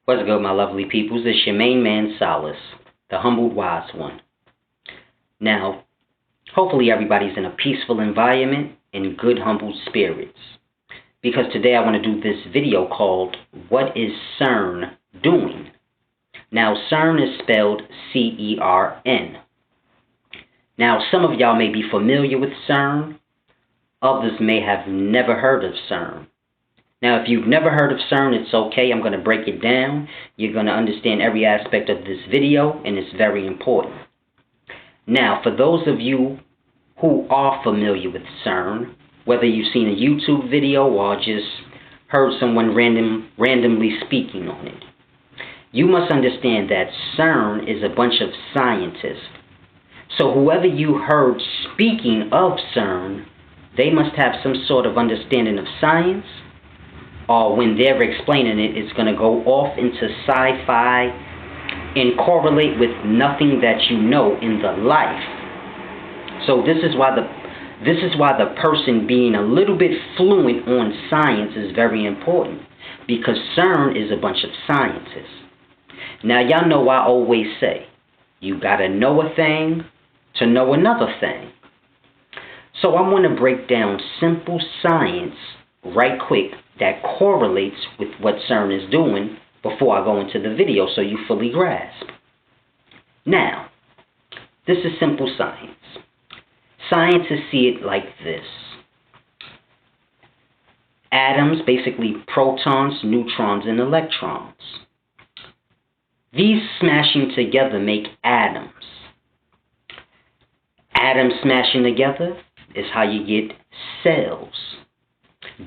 What's good, my lovely peoples? It's your main man, Solace, the humbled wise one. Now, hopefully everybody's in a peaceful environment and good, humble spirits. Because today I want to do this video called, What is CERN Doing? Now, CERN is spelled C-E-R-N. Now, some of y'all may be familiar with CERN. Others may have never heard of CERN. Now, if you've never heard of CERN, it's okay. I'm going to break it down. You're going to understand every aspect of this video, and it's very important. Now, for those of you who are familiar with CERN, whether you've seen a YouTube video or just heard someone randomly speaking on it, you must understand that CERN is a bunch of scientists. So whoever you heard speaking of CERN, they must have some sort of understanding of science, or when they're explaining it, it's going to go off into sci-fi and correlate with nothing that you know in the life. So this is why the person being a little bit fluent on science is very important, because CERN is a bunch of scientists. Now, y'all know I always say, you got to know a thing to know another thing. So I want to break down simple science right quick that correlates with what CERN is doing before I go into the video so you fully grasp. Now, this is simple science. Scientists see it like this. Atoms, basically protons, neutrons, and electrons. These smashing together make atoms. Atoms smashing together is how you get cells.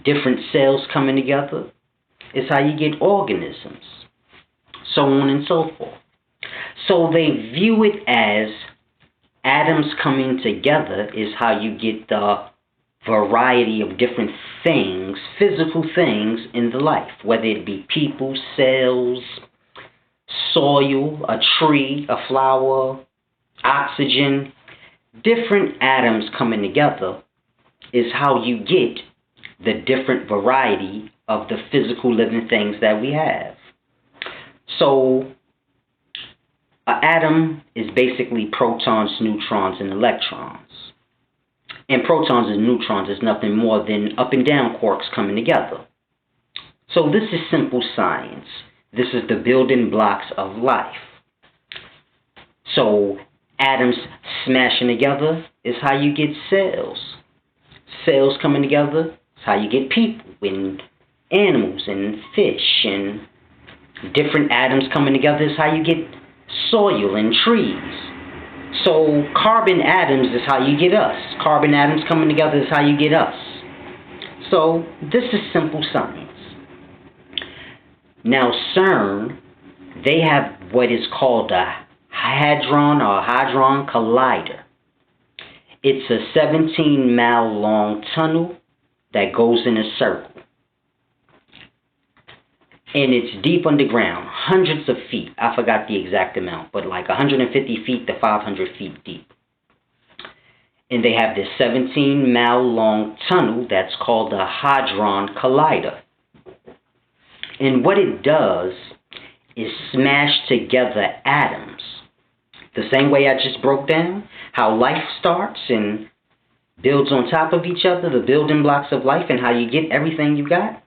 Different cells coming together is how you get organisms, so on and so forth. So they view it as atoms coming together is how you get the variety of different things, physical things in the life, whether it be people, cells, soil, a tree, a flower, oxygen. Different atoms coming together is how you get the different variety of the physical living things that we have. So, an atom is basically protons, neutrons, and electrons. And protons and neutrons is nothing more than up and down quarks coming together. So this is simple science. This is the building blocks of life. So, atoms smashing together is how you get cells. Cells coming together is how you get people and animals and fish, and different atoms coming together is how you get soil and trees. So carbon atoms is how you get us. Carbon atoms coming together is how you get us. So this is simple science. Now CERN, they have what is called a hadron collider. It's a 17-mile long tunnel that goes in a circle. And it's deep underground, hundreds of feet. I forgot the exact amount, but like 150 feet to 500 feet deep. And they have this 17-mile long tunnel that's called the Hadron Collider. And what it does is smash together atoms. The same way I just broke down, how life starts and builds on top of each other, the building blocks of life, and how you get everything you got.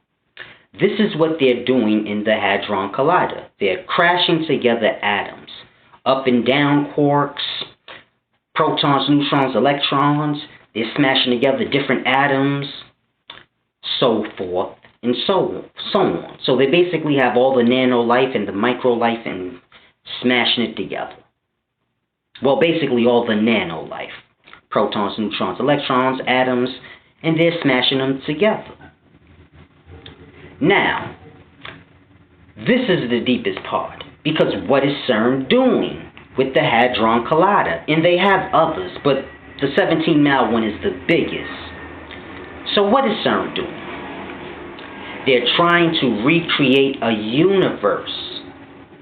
This is what they're doing in the Hadron Collider. They're crashing together atoms, up and down quarks, protons, neutrons, electrons. They're smashing together different atoms, so forth and so on. So they basically have all the nano life and the micro life and smashing it together. Well, basically all the nano life. Protons, neutrons, electrons, atoms, and they're smashing them together. Now, this is the deepest part, because what is CERN doing with the Hadron Collider? And they have others, but the 17-mile one is the biggest. So what is CERN doing? They're trying to recreate a universe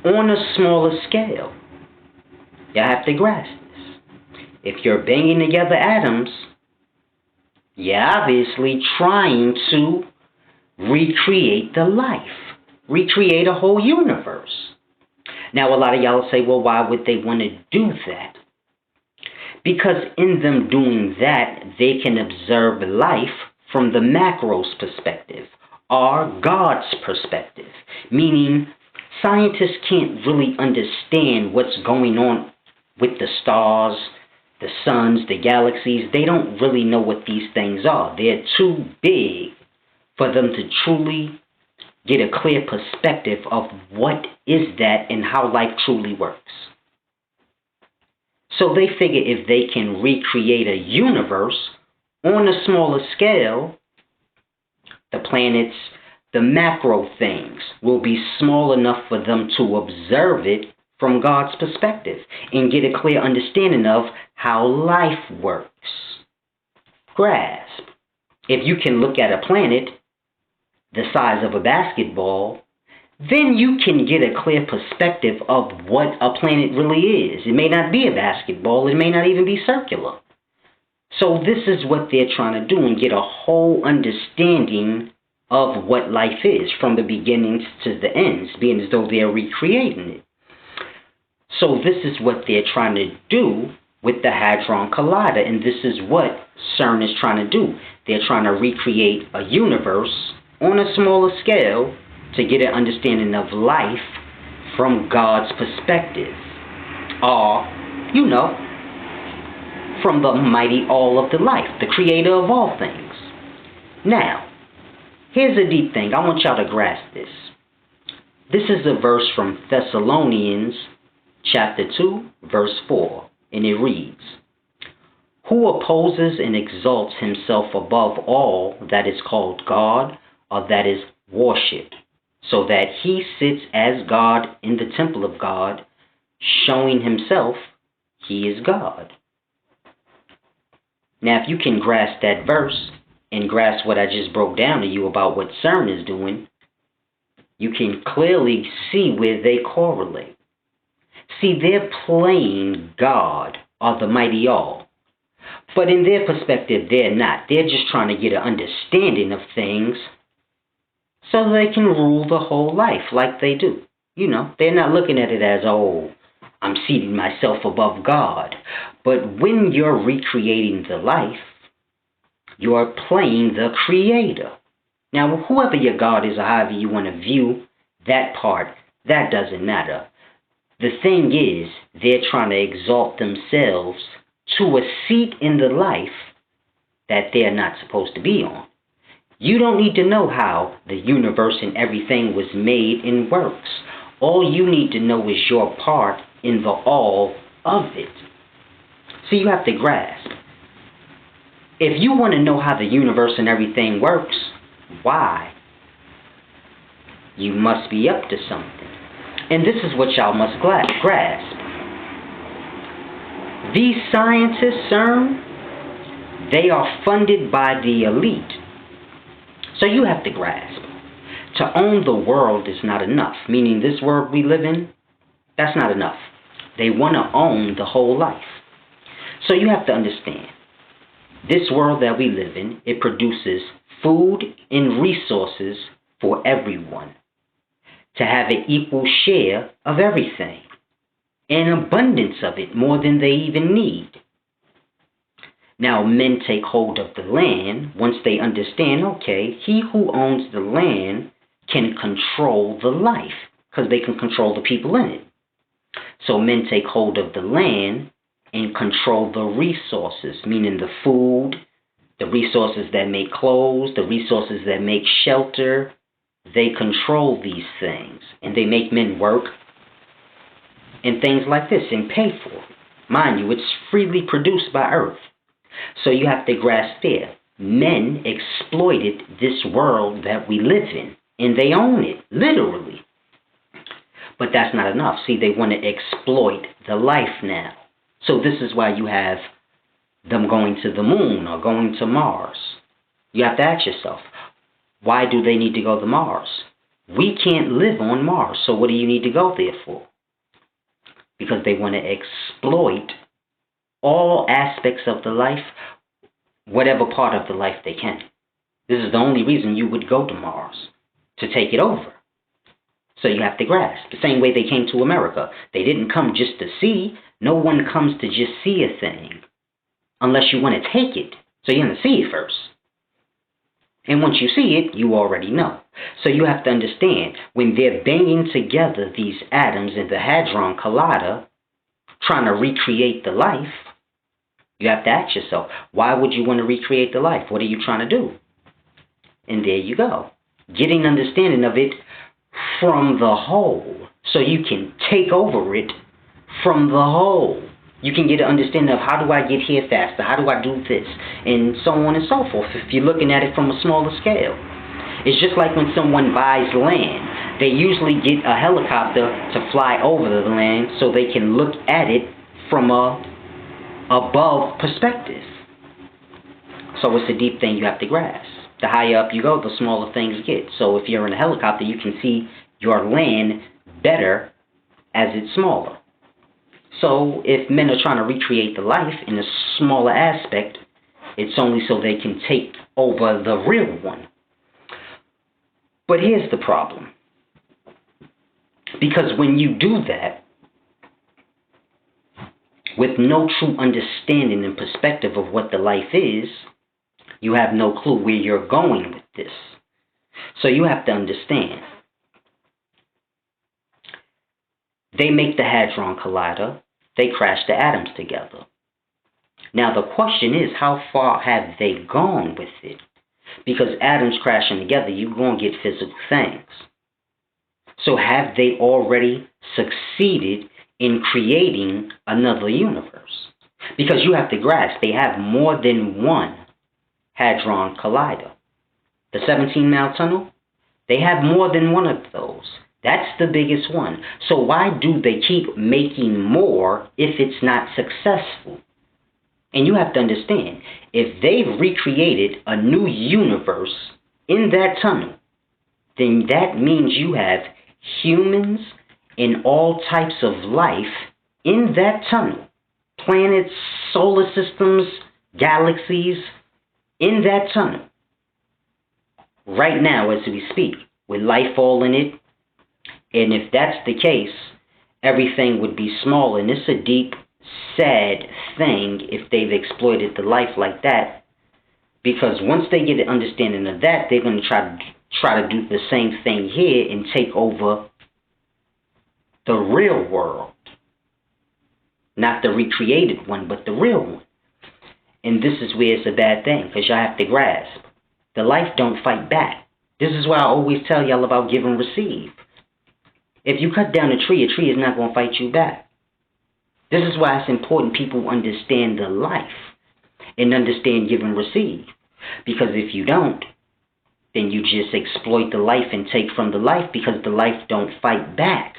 on a smaller scale. You have to grasp this. If you're banging together atoms, you're obviously trying to recreate the life. recreate a whole universe. Now, a lot of y'all say, well, why would they want to do that? Because in them doing that, they can observe life from the macro's perspective, or God's perspective. Meaning, scientists can't really understand what's going on with the stars, the suns, the galaxies. They don't really know what these things are. They're too big for them to truly get a clear perspective of what is that and how life truly works. So they figure if they can recreate a universe on a smaller scale, the planets, the macro things will be small enough for them to observe it from God's perspective and get a clear understanding of how life works. Grasp. If you can look at a planet the size of a basketball, then you can get a clear perspective of what a planet really is. It may not be a basketball, it may not even be circular. So this is what they're trying to do and get a whole understanding of what life is from the beginnings to the ends, being as though they're recreating it. So this is what they're trying to do with the Hadron Collider, and this is what CERN is trying to do. They're trying to recreate a universe on a smaller scale to get an understanding of life from God's perspective. Or, from the mighty all of the life, the creator of all things. Now, here's a deep thing. I want y'all to grasp this. This is a verse from Thessalonians chapter 2, verse 4, and it reads, "Who opposes and exalts himself above all that is called God or that is worshipped, so that he sits as God in the temple of God, showing himself he is God." Now, if you can grasp that verse and grasp what I just broke down to you about what CERN is doing, you can clearly see where they correlate. See, they're playing God or the mighty all. But in their perspective, they're not. They're just trying to get an understanding of things so they can rule the whole life like they do. They're not looking at it as, oh, I'm seating myself above God. But when you're recreating the life, you're playing the creator. Now, whoever your God is or however you want to view that part, that doesn't matter. The thing is, they're trying to exalt themselves to a seat in the life that they're not supposed to be on. You don't need to know how the universe and everything was made and works. All you need to know is your part in the all of it. So you have to grasp. If you want to know how the universe and everything works, why? You must be up to something. And this is what y'all must grasp. These scientists, CERN, they are funded by the elite. So you have to grasp. To own the world is not enough. Meaning this world we live in, that's not enough. They want to own the whole life. So you have to understand. This world that we live in, it produces food and resources for everyone to have an equal share of everything, an abundance of it, more than they even need. Now, men take hold of the land once they understand, okay, he who owns the land can control the life because they can control the people in it. So men take hold of the land and control the resources, meaning the food, the resources that make clothes, the resources that make shelter. They control these things, and they make men work and things like this and pay for it. Mind you, it's freely produced by earth. So you have to grasp there. Men exploited this world that we live in, and they own it, literally. But that's not enough. See, they want to exploit the life now. So this is why you have them going to the moon or going to Mars. You have to ask yourself, why do they need to go to Mars? We can't live on Mars, so what do you need to go there for? Because they want to exploit all aspects of the life, whatever part of the life they can. This is the only reason you would go to Mars, to take it over. So you have to grasp. The same way they came to America. They didn't come just to see. No one comes to just see a thing unless you want to take it. So you're going to see it first. And once you see it, you already know. So you have to understand, when they're banging together these atoms in the Hadron Collider, trying to recreate the life, you have to ask yourself, why would you want to recreate the life? What are you trying to do? And there you go. Getting understanding of it from the whole. So you can take over it from the whole. You can get an understanding of, how do I get here faster? How do I do this? And so on and so forth, if you're looking at it from a smaller scale. It's just like when someone buys land. They usually get a helicopter to fly over the land so they can look at it from a above perspective. So it's a deep thing you have to grasp. The higher up you go, the smaller things get. So if you're in a helicopter, you can see your land better as it's smaller. So if men are trying to recreate the life in a smaller aspect, it's only so they can take over the real one. But here's the problem. Because when you do that, with no true understanding and perspective of what the life is, you have no clue where you're going with this. So you have to understand. They make the Hadron Collider. They crash the atoms together. Now the question is, how far have they gone with it? Because atoms crashing together, you're going to get physical things. So have they already succeeded in creating another universe? Because you have to grasp, they have more than one Hadron Collider. The 17-mile tunnel, they have more than one of those. That's the biggest one. So why do they keep making more if it's not successful? And you have to understand, if they've recreated a new universe in that tunnel, then that means you have humans and all types of life in that tunnel. Planets, solar systems, galaxies, in that tunnel. Right now as we speak, with life all in it. And if that's the case, everything would be small. And it's a deep, sad thing if they've exploited the life like that. Because once they get an understanding of that, they're going to try to do the same thing here and take over the real world. Not the recreated one, but the real one. And this is where it's a bad thing, because y'all have to grasp. The life don't fight back. This is why I always tell y'all about give and receive. If you cut down a tree is not going to fight you back. This is why it's important people understand the life and understand give and receive. Because if you don't, then you just exploit the life and take from the life, because the life don't fight back.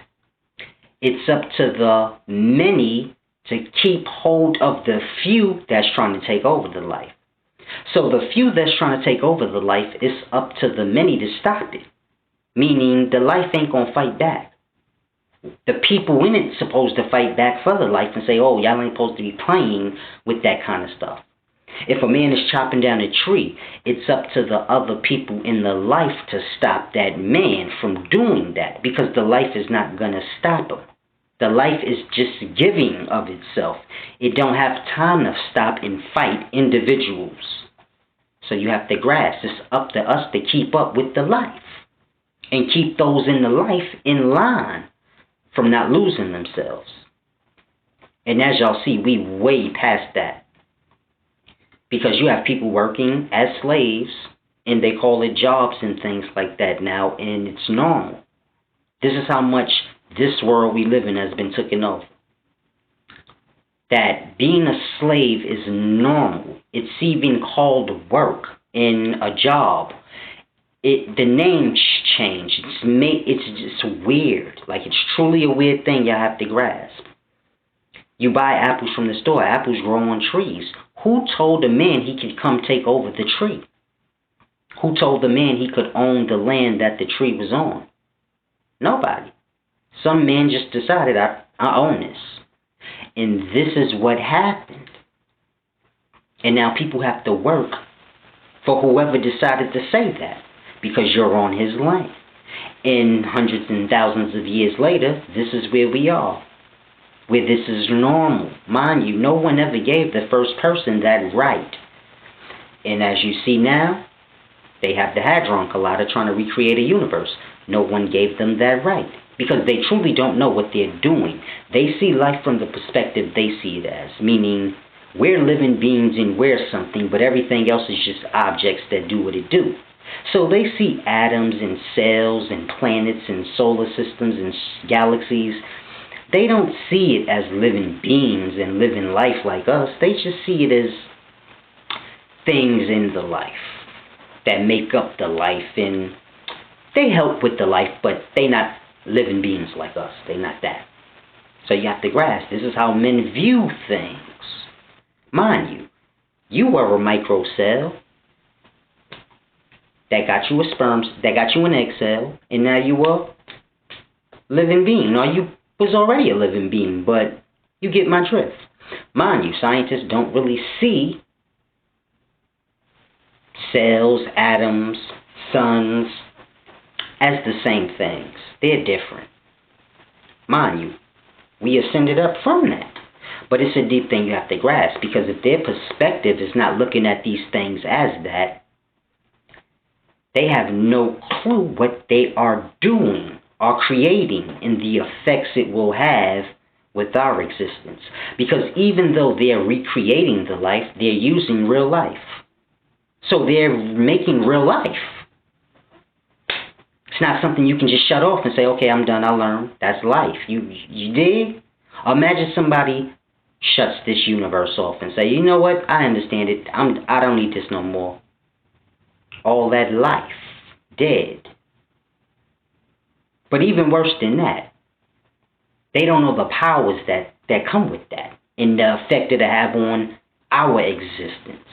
It's up to the many to keep hold of the few that's trying to take over the life. So the few that's trying to take over the life, it's up to the many to stop it. Meaning the life ain't going to fight back. The people in it supposed to fight back for the life and say, oh, y'all ain't supposed to be playing with that kind of stuff. If a man is chopping down a tree, it's up to the other people in the life to stop that man from doing that, because the life is not going to stop him. The life is just giving of itself. It don't have time to stop and fight individuals. So you have to grasp. It's up to us to keep up with the life and keep those in the life in line from not losing themselves. And as y'all see, we way past that. Because you have people working as slaves, and they call it jobs and things like that now, and it's normal. This is how much this world we live in has been taken over. That being a slave is normal. It's even called work in a job. The names change. It's just weird. Like, it's truly a weird thing you have to grasp. You buy apples from the store. Apples grow on trees. Who told the man he could come take over the tree? Who told the man he could own the land that the tree was on? Nobody. Some man just decided, I own this. And this is what happened. And now people have to work for whoever decided to say that, because you're on his land. And hundreds and thousands of years later, this is where we are, where this is normal. Mind you, no one ever gave the first person that right. And as you see now, they have the Hadron Collider trying to recreate a universe. No one gave them that right because they truly don't know what they're doing. They see life from the perspective they see it as, meaning we're living beings and we're something, but everything else is just objects that do what it do. So they see atoms and cells and planets and solar systems and galaxies. They don't see it as living beings and living life like us. They just see it as things in the life that make up the life, and they help with the life, but they not living beings like us. They not that. So you have to grasp, this is how men view things. Mind you, you are a micro cell that got you a sperm, that got you an egg cell, and now you a living being. Or you was already a living being, but you get my drift. Mind you, scientists don't really see cells, atoms, suns as the same things. They're different. Mind you, we ascended up from that. But it's a deep thing you have to grasp, because if their perspective is not looking at these things as that, they have no clue what they are doing or creating and the effects it will have with our existence. Because even though they're recreating the life, they're using real life. So they're making real life. It's not something you can just shut off and say, okay, I'm done, I learned. That's life. You dig? Imagine somebody shuts this universe off and say, you know what, I understand it. I don't need this no more. All that life, dead. But even worse than that, they don't know the powers that come with that and the effect it'll have on our existence.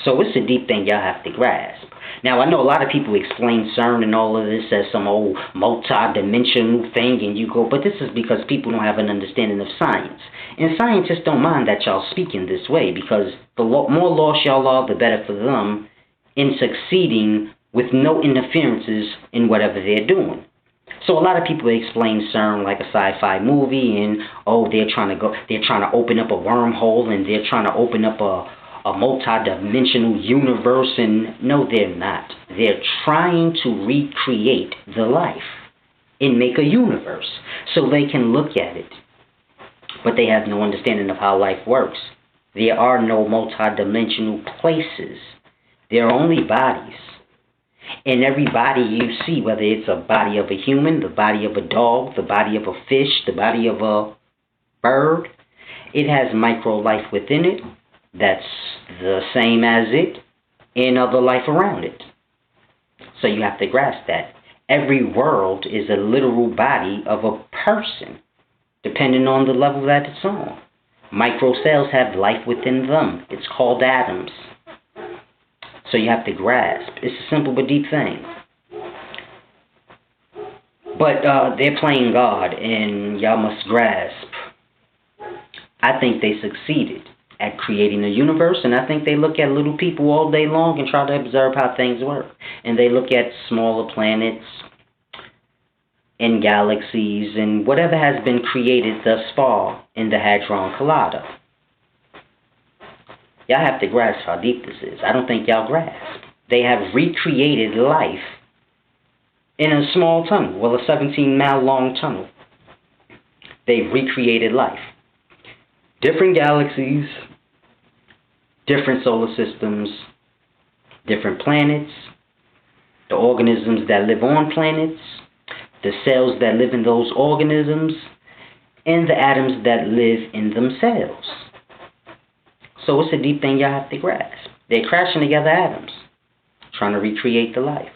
So it's a deep thing y'all have to grasp. Now, I know a lot of people explain CERN and all of this as some old multi-dimensional thing, and you go, but this is because people don't have an understanding of science. And scientists don't mind that y'all speaking this way, because the more lost y'all are, the better for them in succeeding with no interferences in whatever they're doing. So a lot of people explain CERN like a sci-fi movie, and they're trying to open up a wormhole, and they're trying to open up a multi-dimensional universe, and no, they're not. They're trying to recreate the life and make a universe so they can look at it. But they have no understanding of how life works. There are no multi-dimensional places. There are only bodies. And every body you see, whether it's a body of a human, the body of a dog, the body of a fish, the body of a bird, it has micro life within it that's the same as it and other life around it. So you have to grasp that. Every world is a literal body of a person, depending on the level that it's on. Microcells have life within them. It's called atoms. So you have to grasp. It's a simple but deep thing. But they're playing God, and y'all must grasp. I think they succeeded at creating a universe, and I think they look at little people all day long and try to observe how things work. And they look at smaller planets and galaxies and whatever has been created thus far in the Hadron Collider. Y'all have to grasp how deep this is. I don't think y'all grasp. They have recreated life in a small tunnel, well, a 17-mile long tunnel. They've recreated life. Different galaxies, different solar systems, different planets, the organisms that live on planets, the cells that live in those organisms, and the atoms that live in themselves. So it's a deep thing y'all have to grasp. They're crashing together atoms, trying to recreate the life.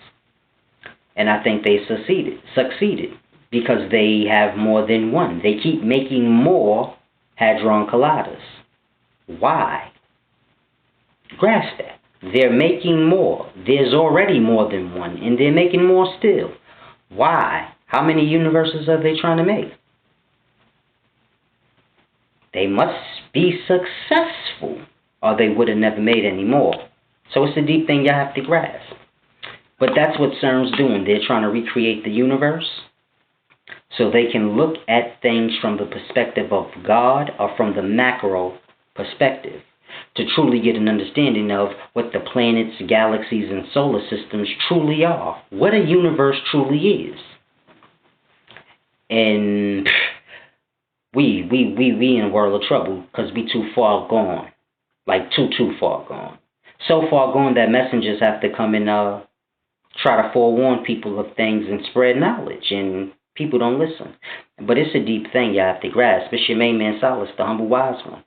And I think they succeeded because they have more than one. They keep making more Hadron Colliders. Why? Grasp that. They're making more. There's already more than one, and they're making more still. Why? How many universes are they trying to make? They must be successful, or they would have never made any more. So it's a deep thing you have to grasp. But that's what CERN's doing. They're trying to recreate the universe so they can look at things from the perspective of God or from the macro perspective to truly get an understanding of what the planets, galaxies, and solar systems truly are, what a universe truly is. And we in a world of trouble because we too far gone. Like too far gone. So far gone that messengers have to come and try to forewarn people of things and spread knowledge, and people don't listen. But it's a deep thing you have to grasp. It's your main man Solace, the humble wise one.